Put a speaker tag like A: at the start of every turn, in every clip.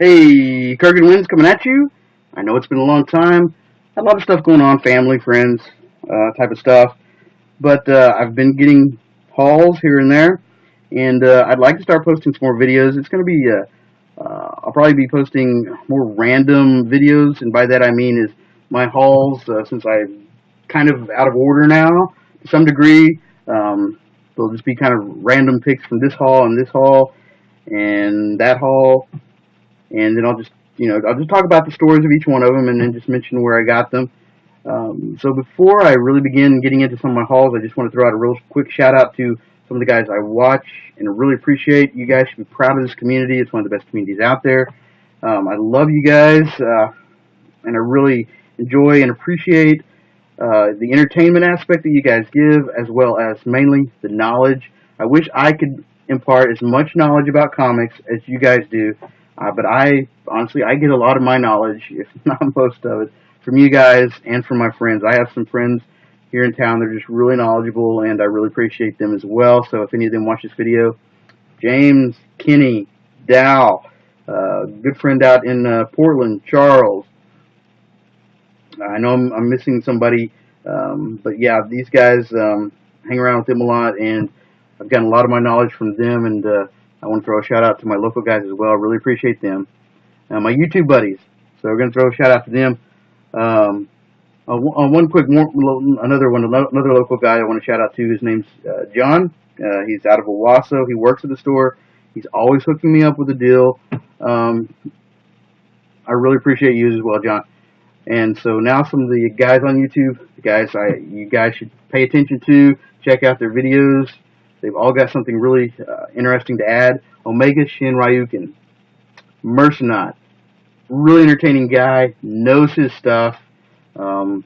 A: Hey, Kurgan Winds coming at you. I know it's been a long time. Had a lot of stuff going on, family, friends, type of stuff. But I've been getting hauls here and there, and I'd like to start posting some more videos. It's going to be, I'll probably be posting more random videos, and by that I mean is my hauls, since I'm kind of out of order now to some degree. They'll just be kind of random picks from this haul and that haul, and then I'll just talk about the stories of each one of them, and then just mention where I got them. So before I really begin getting into some of my hauls, I just want to throw out a real quick shout out to some of the guys I watch and really appreciate. You guys should be proud of this community. It's one of the best communities out there. I love you guys, and I really enjoy and appreciate the entertainment aspect that you guys give, as well as mainly the knowledge. I wish I could impart as much knowledge about comics as you guys do, but I honestly I get a lot of my knowledge, if not most of it, from you guys and from my friends. I have some friends here in town that are just really knowledgeable, and I really appreciate them as well. So if any of them watch this video, James, Kenny, Dow, good friend out in Portland, Charles. I know I'm missing somebody, but yeah, these guys, hang around with them a lot, and I've gotten a lot of my knowledge from them, and I want to throw a shout out to my local guys as well. I really appreciate them. My YouTube buddies, so we're going to throw a shout out to them. Another local guy I want to shout out to. His name's John. He's out of Owasso. He works at the store. He's always hooking me up with a deal. I really appreciate you as well, John. And so now some of the guys on YouTube, you guys should pay attention to, check out their videos. They've all got something really interesting to add. Omega Shin Ryukin, Mercenaut, really entertaining guy, knows his stuff, pumps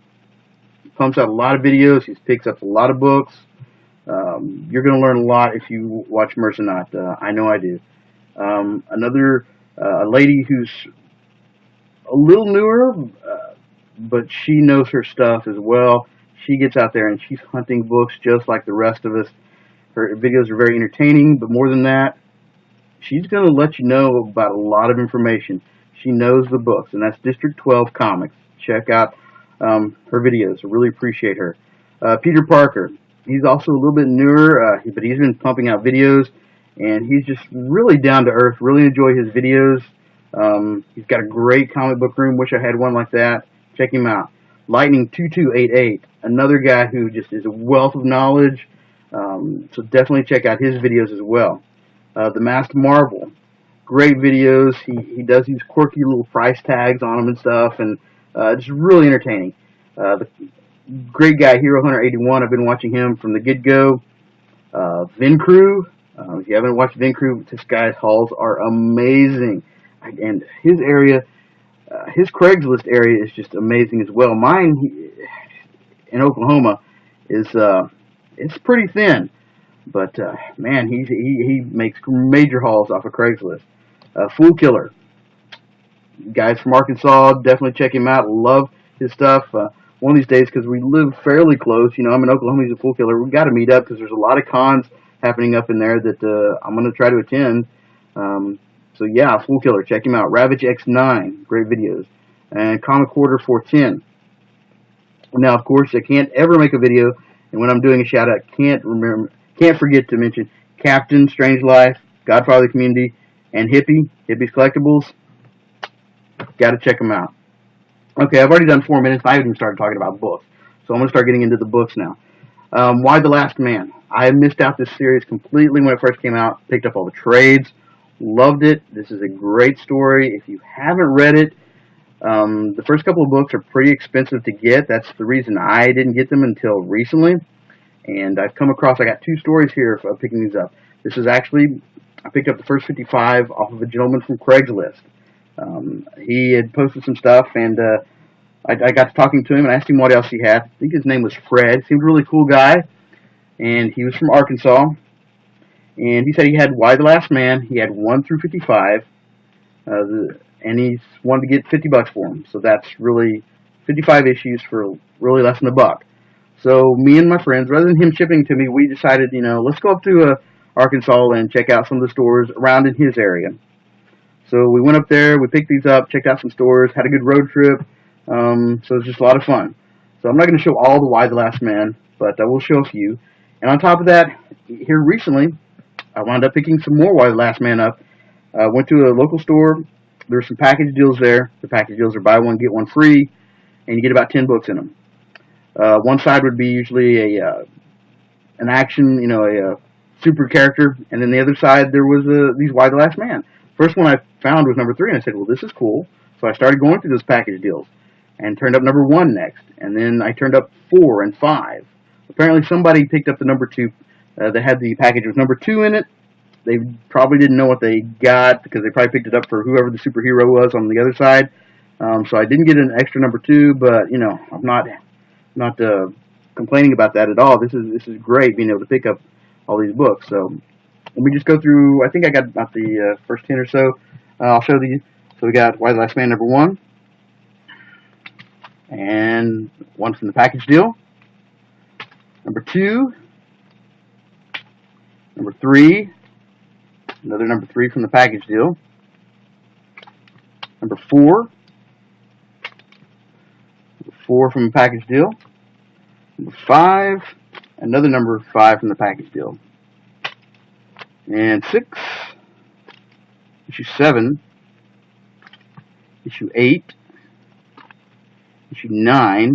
A: out a lot of videos, he picks up a lot of books. You're going to learn a lot if you watch Mercenaut. I know I do. Another lady who's a little newer, but she knows her stuff as well. She gets out there and she's hunting books just like the rest of us. Her videos are very entertaining, but more than that, she's going to let you know about a lot of information. She knows the books, and that's District 12 Comics. Check out her videos. I really appreciate her. Peter Parker, he's also a little bit newer, but he's been pumping out videos, and he's just really down to earth. Really enjoy his videos. He's got a great comic book room. Wish I had one like that. Check him out. Lightning2288, another guy who just is a wealth of knowledge. So definitely check out his videos as well. The Masked Marvel, great videos. He does these quirky little price tags on them and stuff, and it's really entertaining. The great guy, Hero Hunter 81. I've been watching him from the get-go. Vin Crew. If you haven't watched Vin Crew, this guy's hauls are amazing, and his area, his Craigslist area is just amazing as well. Mine in Oklahoma is it's pretty thin, but man, he makes major hauls off of Craigslist. Fool Killer, guys from Arkansas, definitely check him out. Love his stuff. One of these days, because we live fairly close, I'm in Oklahoma, he's a Fool Killer. We got to meet up because there's a lot of cons happening up in there that I'm going to try to attend. So yeah, Fool Killer, check him out. Ravage X9, great videos, and Comic Quarter 410. Now, of course, I can't ever make a video, and when I'm doing a shout out, can't forget to mention Captain Strange Life, Godfather Community, and Hippie's Collectibles. Got to check them out. Okay, I've already done 4 minutes. I haven't even started talking about books, so I'm going to start getting into the books now. Y the Last Man. I missed out this series completely when it first came out. Picked up all the trades. Loved it. This is a great story. If you haven't read it, the first couple of books are pretty expensive to get. That's the reason I didn't get them until recently. And I got 2 stories here of picking these up. This is actually, I picked up the first 55 off of a gentleman from Craigslist. He had posted some stuff, and I got to talking to him and asked him what else he had. I think his name was Fred. Seemed a really cool guy, and he was from Arkansas. And he said he had Y the Last Man. He had 1 through 55, and he wanted to get $50 for him. So that's really 55 issues for really less than $1. So me and my friends, rather than him shipping to me, we decided, let's go up to Arkansas and check out some of the stores around in his area. So we went up there, we picked these up, checked out some stores, had a good road trip. So it was just a lot of fun. So I'm not going to show all the Y the Last Man, but I will show a few. And on top of that, here recently, I wound up picking some more Y the Last Man up. Went to a local store. There were some package deals there. The package deals are buy one, get one free, and you get about 10 books in them. One side would be usually an action, a super character, and then the other side there was these Y the Last Man. First one I found was number 3, and I said, well, this is cool. So I started going through those package deals, and turned up number 1 next, and then I turned up 4 and 5. Apparently somebody picked up the number 2 that had the package with number 2 in it. They probably didn't know what they got because they probably picked it up for whoever the superhero was on the other side. So I didn't get an extra number 2, but I'm not complaining about that at all. This is great being able to pick up all these books. So let me just go through. I think I got about the first 10 or so. I'll show these. So we got Y the Last Man number 1, and one from the package deal. Number 2, number 3, another number 3 from the package deal. Number 4, number 4 from the package deal. Number 5, another number 5 from the package deal. And 6, issue 7, issue 8, issue 9,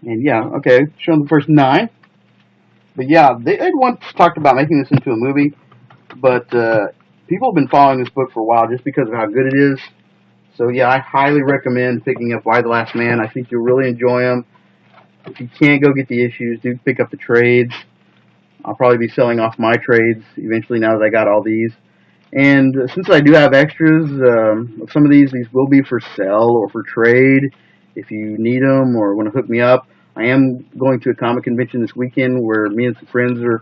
A: and yeah, okay, showing the first 9. But yeah, they'd once talked about making this into a movie, but people have been following this book for a while just because of how good it is. So yeah, I highly recommend picking up Y the Last Man. I think you'll really enjoy them. If you can't go get the issues, do pick up the trades. I'll probably be selling off my trades eventually now that I got all these. And since I do have extras, some of these will be for sale or for trade. If you need them or want to hook me up, I am going to a comic convention this weekend where me and some friends are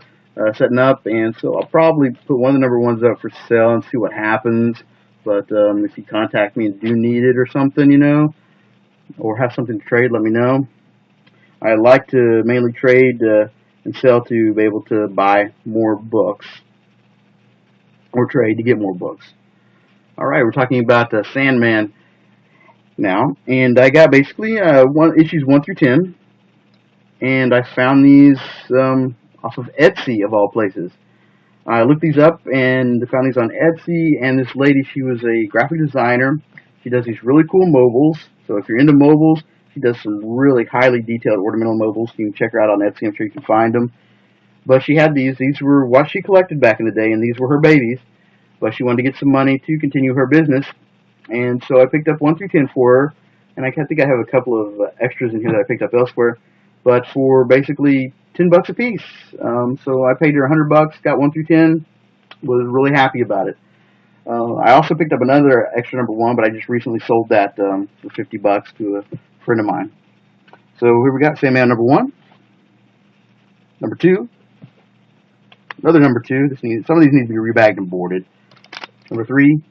A: setting up, and so I'll probably put one of the number 1s up for sale and see what happens. But if you contact me and do need it or something, or have something to trade, let me know. I like to mainly trade and sell to be able to buy more books, or trade to get more books. Alright, we're talking about Sandman now, and I got basically issues 1 through 10, and I found these off of Etsy of all places. I looked these up and found these on Etsy, and this lady, she was a graphic designer. She does these really cool mobiles, so if you're into mobiles, she does some really highly detailed ornamental mobiles. You can check her out on Etsy. I'm sure you can find them. But she had these. These were what she collected back in the day, and these were her babies. But she wanted to get some money to continue her business, and so I picked up 1 through 10 for her. And I think I have a couple of extras in here that I picked up elsewhere, but for basically $10 a piece. So I paid her $100, got 1 through 10, was really happy about it. I also picked up another extra number 1, but I just recently sold that for $50 to a friend of mine. So here we got Sandman number 1, number 2, another number 2. Some of these need to be rebagged and boarded. Number 3,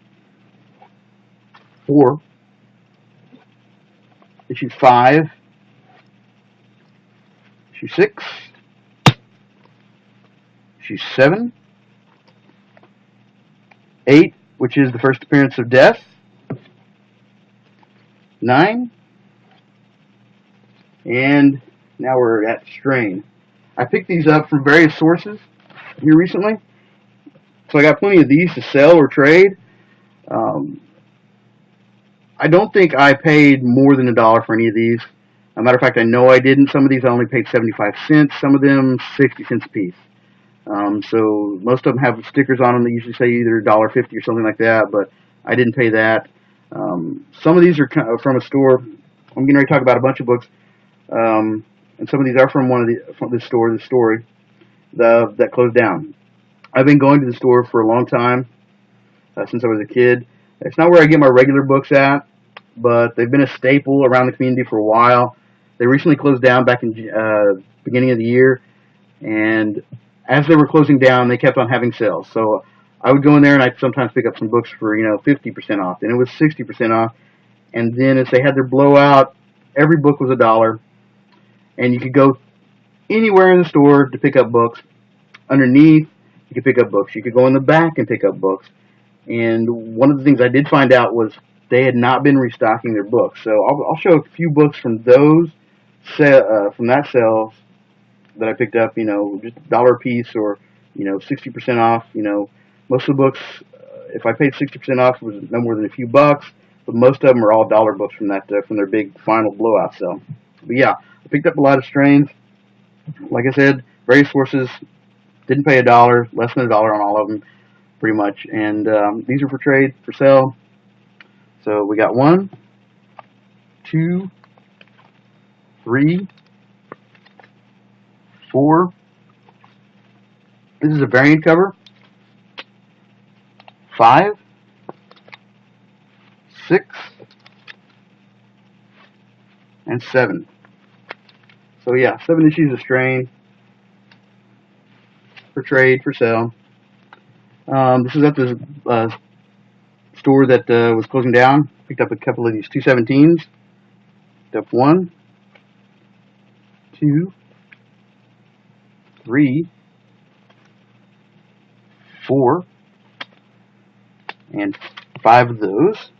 A: 4, issue 5, issue 6, issue 7, 8, which is the first appearance of Death, 9, and now we're at Strain. I picked these up from various sources here recently, so I got plenty of these to sell or trade. I don't think I paid more than $1 for any of these. As a matter of fact, I know I didn't. Some of these I only paid 75 cents, some of them 60 cents a piece. So most of them have stickers on them that usually say either $1.50 or something like that, but I didn't pay that. Some of these are from a store. I'm getting ready to talk about a bunch of books, and some of these are from the story that closed down. I've been going to the store for a long time, since I was a kid. It's not where I get my regular books at, but they've been a staple around the community for a while. They recently closed down back in beginning of the year, and as they were closing down, they kept on having sales. So I would go in there and I'd sometimes pick up some books for 50% off, and it was 60% off. And then as they had their blowout, every book was $1, and you could go anywhere in the store to pick up books. Underneath, you could pick up books. You could go in the back and pick up books. And one of the things I did find out was they had not been restocking their books. So I'll show a few books from those from that sale that I picked up. You know, just $1 a piece, or 60% off. Most of the books, if I paid 60% off, it was no more than a few bucks. But most of them are all dollar books from from their big final blowout sale. But yeah, I picked up a lot of strains. Like I said, various sources. Didn't pay $1, less than $1 on all of them, pretty much. And these are for trade, for sale. So we got 1, 2, 3, 4. This is a variant cover. 5, 6, and 7. So yeah, 7 issues of strain for trade, for sale. This is at this store that was closing down. Picked up a couple of these 217s. Picked up 1, 2, 3, 4, and 5 of those.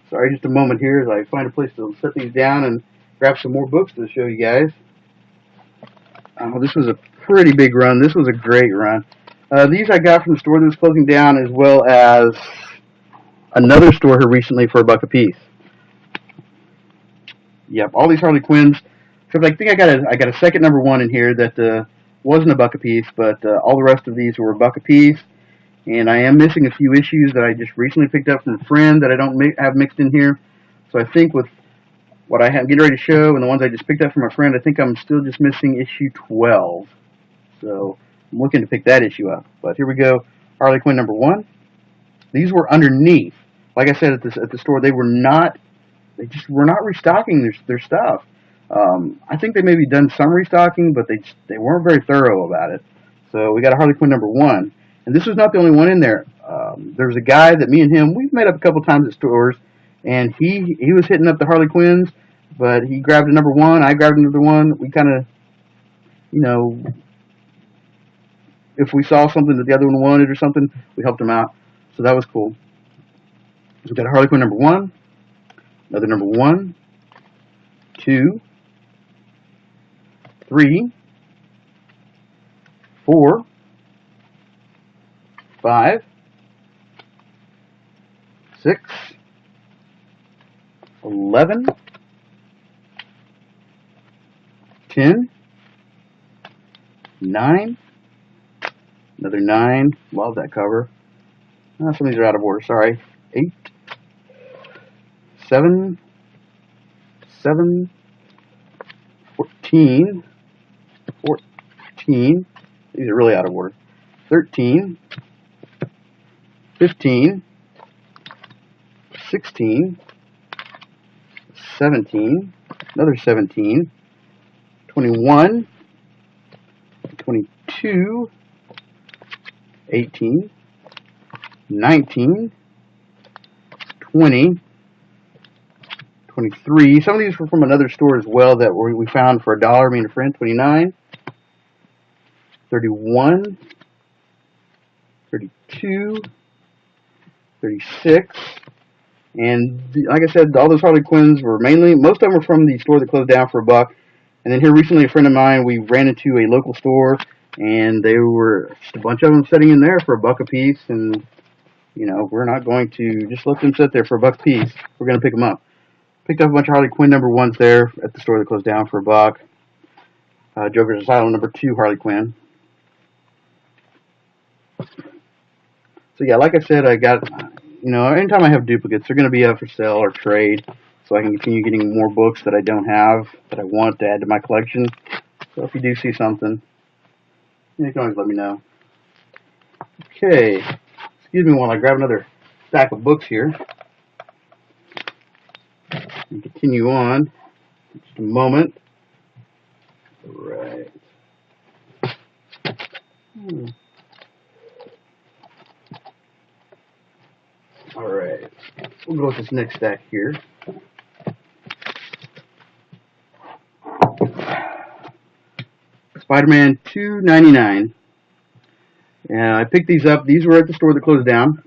A: Sorry, just a moment here as I find a place to set these down and grab some more books to show you guys. This was a pretty big run. This was a great run. These I got from the store that was closing down, as well as another store here recently for $1 a piece. Yep, all these Harley Quinns. Except I think I got a second #1 in here that wasn't $1 a piece, but all the rest of these were $1 a piece. And I am missing a few issues that I just recently picked up from a friend that I don't have mixed in here. So I think with what I have getting ready to show and the ones I just picked up from a friend, I think I'm still just missing issue 12. So I'm looking to pick that issue up. But here we go, Harley Quinn #1. These were underneath. Like I said at the store, they just were not restocking their stuff. I think they maybe done some restocking, but they weren't very thorough about it. So we got a Harley Quinn #1. And this was not the only one in there. There's a guy that me and him, we've met up a couple times at stores, and he was hitting up the Harley Quinns, but he grabbed a #1, I grabbed another one. We kind of, if we saw something that the other one wanted or something, we helped him out. So that was cool. So we got a Harley Quinn #1, another #1, 2, 3, 4, 5, 6, 11, 10, 9, another 9, love that cover. Some of these are out of order, sorry. 8, 7, 14, these are really out of order. 13, 15, 16, 17, another 17, 21, 22, 18, 19, 20, 23. Some of these were from another store as well that we found for $1, me and a friend. 29, 31, 32, 36, and like I said, all those Harley Quinns were most of them were from the store that closed down for $1. And then here recently, a friend of mine, we ran into a local store, and they were just a bunch of them sitting in there for $1 a piece. And we're not going to just let them sit there for $1 a piece. We're going to pick them up. Picked up a bunch of Harley Quinn #1s there at the store that closed down for $1. Joker's Asylum #2 Harley Quinn. So yeah, like I said, I got, anytime I have duplicates, they're going to be up for sale or trade, so I can continue getting more books that I don't have, that I want to add to my collection. So if you do see something, you can always let me know. Okay, excuse me while I grab another stack of books here. And continue on. Just a moment. All right. Alright, we'll go with this next stack here. Spider-Man 299. And I picked these up. These were at the store that closed down,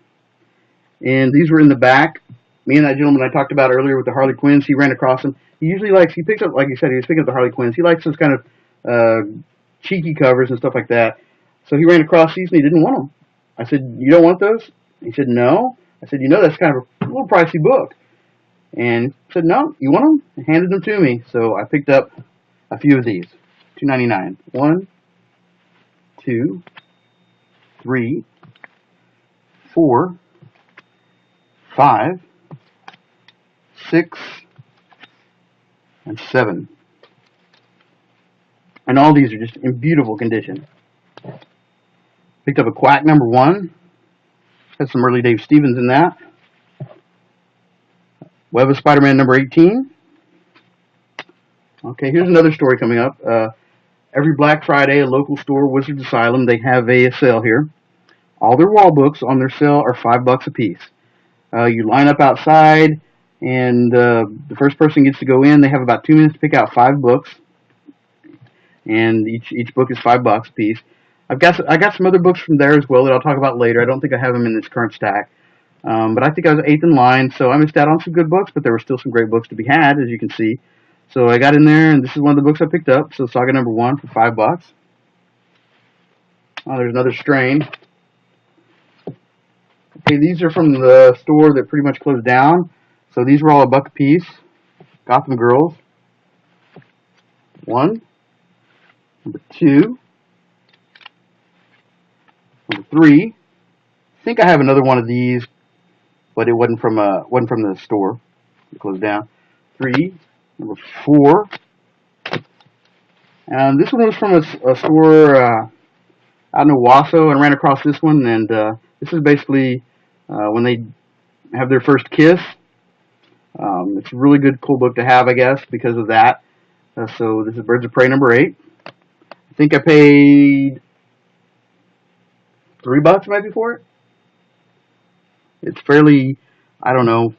A: and these were in the back. Me and that gentleman I talked about earlier with the Harley Quinns, he ran across them. He picks up, like you said, he was picking up the Harley Quinns. He likes those kind of cheeky covers and stuff like that. So he ran across these and he didn't want them. I said, "You don't want those?" He said, "No." I said, "That's kind of a little pricey book." And he said, "No, you want them?" And handed them to me. So I picked up a few of these. $2.99. 1, 2, 3, 4, 5, 6, and 7. And all these are just in beautiful condition. Picked up a Quack #1. Has some early Dave Stevens in that. Web of Spider-Man #18. Okay, here's another story coming up. Every Black Friday, a local store, Wizards Asylum, they have a sale here. All their wall books on their sale are $5 a piece. You line up outside, and the first person gets to go in. They have about 2 minutes to pick out 5 books, and each book is $5 a piece. I got some other books from there as well that I'll talk about later. I don't think I have them in this current stack, but I think I was 8th in line, so I missed out on some good books, but there were still some great books to be had, as you can see. So I got in there, and this is one of the books I picked up. So Saga #1 for $5. Oh, there's another strain. Okay, these are from the store that pretty much closed down. So these were all $1 a piece. Gotham Girls. 1. 2. 3. I think I have another one of these, but it wasn't from the store. It closed down. 3. 4. And this one was from a store out in Owasso, and I ran across this one, and this is basically when they have their first kiss. It's a really good, cool book to have, I guess, because of that. So this is Birds of Prey #8. I think I paid $3 maybe for it. It's fairly, I don't know,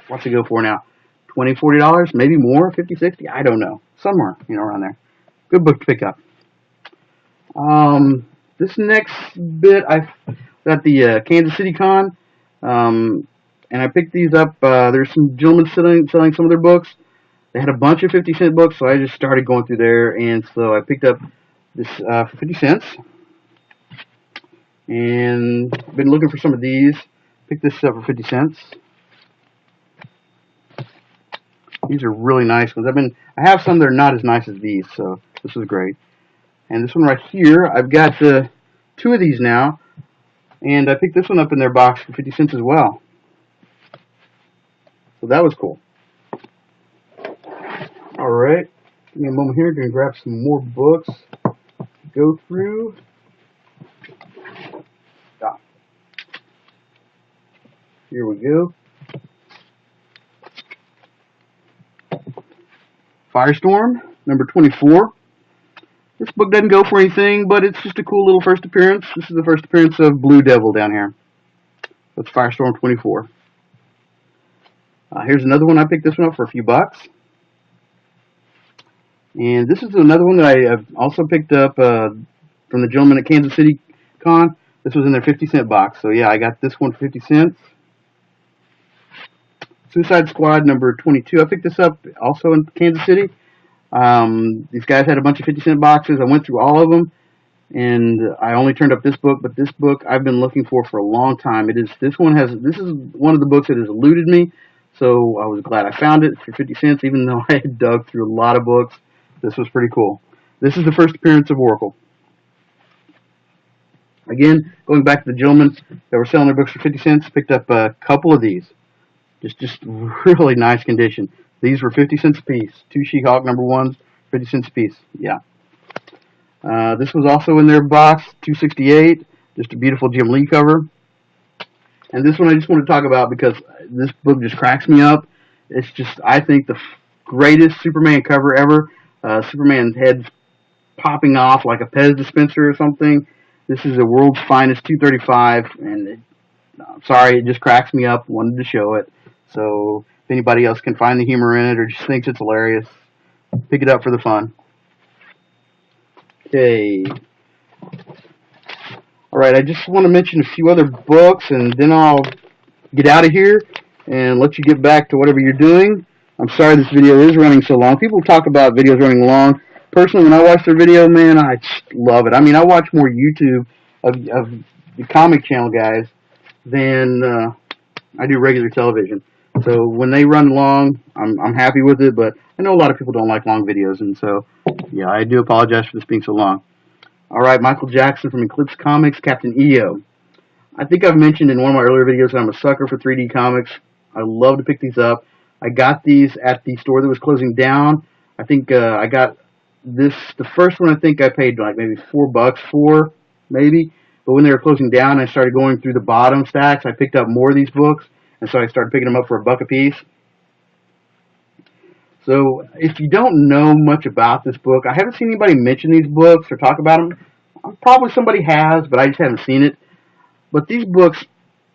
A: what's it go for now? $20, $40, maybe more, 50, 60, I don't know. Somewhere, around there. Good book to pick up. This next bit, I got the Kansas City Con, and I picked these up. There's some gentlemen selling some of their books. They had a bunch of 50-cent books, so I just started going through there, and so I picked up this for 50 cents. And been looking for some of these. Picked this up for 50 cents. These are really nice ones. I have some that are not as nice as these, so this is great. And this one right here, I've got 2 of these now, and I picked this one up in their box for 50 cents as well. So that was cool. All right, give me a moment here. Gonna grab some more books to go through. Stop. Here we go. Firestorm, #24. This book doesn't go for anything, but it's just a cool little first appearance. This is the first appearance of Blue Devil down here. That's Firestorm 24. Here's another one. I picked this one up for a few bucks. And this is another one that I have also picked up from the gentleman at Kansas City Con. This was in their 50-cent box. So yeah, I got this one for 50 cents. Suicide Squad #22. I picked this up also in Kansas City. These guys had a bunch of 50-cent boxes. I went through all of them, and I only turned up this book. But this book I've been looking for a long time. This is one of the books that has eluded me. So I was glad I found it for 50 cents, even though I had dug through a lot of books. This was pretty cool. This is the first appearance of Oracle. Again, going back to the gentlemen that were selling their books for 50 cents, picked up a couple of these. Just really nice condition. These were 50 cents a piece. 2 She-Hulk #1s, 50 cents a piece. Yeah. This was also in their box, 268. Just a beautiful Jim Lee cover. And this one I just want to talk about because this book just cracks me up. It's just, I think, the greatest Superman cover ever. Superman's head's popping off like a Pez dispenser or something. This is the world's finest 235, and I'm sorry, it just cracks me up. Wanted to show it. So if anybody else can find the humor in it or just thinks it's hilarious, pick it up for the fun. Okay. Alright, I just want to mention a few other books, and then I'll get out of here and let you get back to whatever you're doing. I'm sorry this video is running so long. People talk about videos running long. Personally, when I watch their video, man, I just love it. I mean, I watch more YouTube of the comic channel guys than I do regular television. So when they run long, I'm happy with it, but I know a lot of people don't like long videos, and so, yeah, I do apologize for this being so long. Alright, Michael Jackson from Eclipse Comics, Captain EO. I think I've mentioned in one of my earlier videos that I'm a sucker for 3D comics. I love to pick these up. I got these at the store that was closing down. I think I got this, the first one I think I paid like maybe $4 for, maybe. But when they were closing down, I started going through the bottom stacks. I picked up more of these books, and so I started picking them up for $1 a piece. So if you don't know much about this book, I haven't seen anybody mention these books or talk about them. Probably somebody has, but I just haven't seen it. But these books,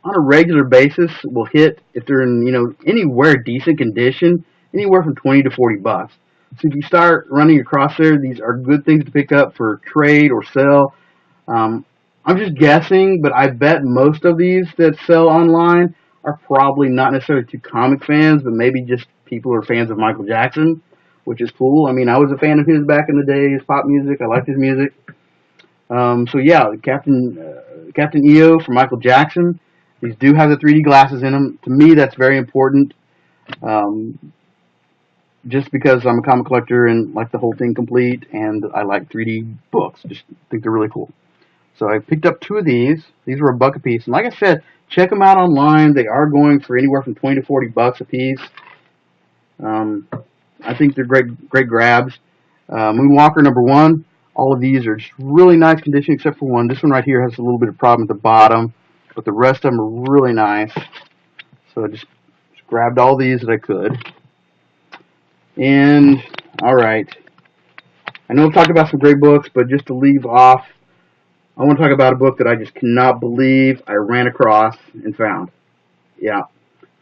A: on a regular basis, will hit, if they're in, anywhere decent condition, anywhere from 20 to 40 bucks. So if you start running across there, these are good things to pick up for trade or sell. I'm just guessing, but I bet most of these that sell online are probably not necessarily to comic fans, but maybe just people who are fans of Michael Jackson, which is cool. I mean, I was a fan of his back in the day, his pop music. I liked his music. So yeah, Captain EO from Michael Jackson. These do have the 3D glasses in them. To me, that's very important. Just because I'm a comic collector and like the whole thing complete, and I like 3D books. Just think they're really cool. So I picked up 2 of these. These were $1 a piece. And like I said, check them out online. They are going for anywhere from 20 to 40 bucks a piece. I think they're great grabs. Moonwalker #1. All of these are just really nice condition except for one. This one right here has a little bit of problem at the bottom, but the rest of them are really nice. So I just grabbed all these that I could. And, alright. I know I've talked about some great books, but just to leave off, I want to talk about a book that I just cannot believe I ran across and found. Yeah.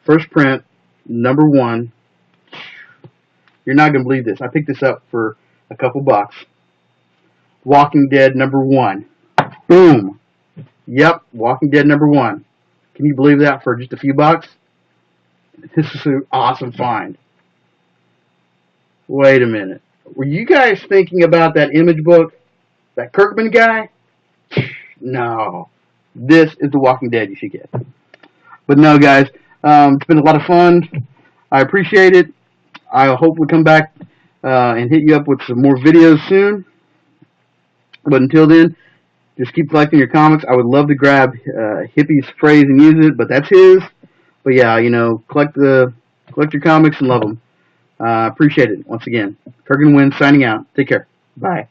A: First print, #1. You're not going to believe this. I picked this up for a couple bucks. Walking Dead #1. Boom. Yep, Walking Dead #1. Can you believe that for just a few bucks? This is an awesome find. Wait a minute. Were you guys thinking about that Image book? That Kirkman guy? No. This is The Walking Dead you should get. But no, guys. It's been a lot of fun. I appreciate it. I hope we come back and hit you up with some more videos soon. But until then, just keep collecting your comics. I would love to grab Hippie's phrase and use it, but that's his. But yeah, collect your comics and love them. Appreciate it. Once again, Kurgan Wins signing out. Take care. Bye.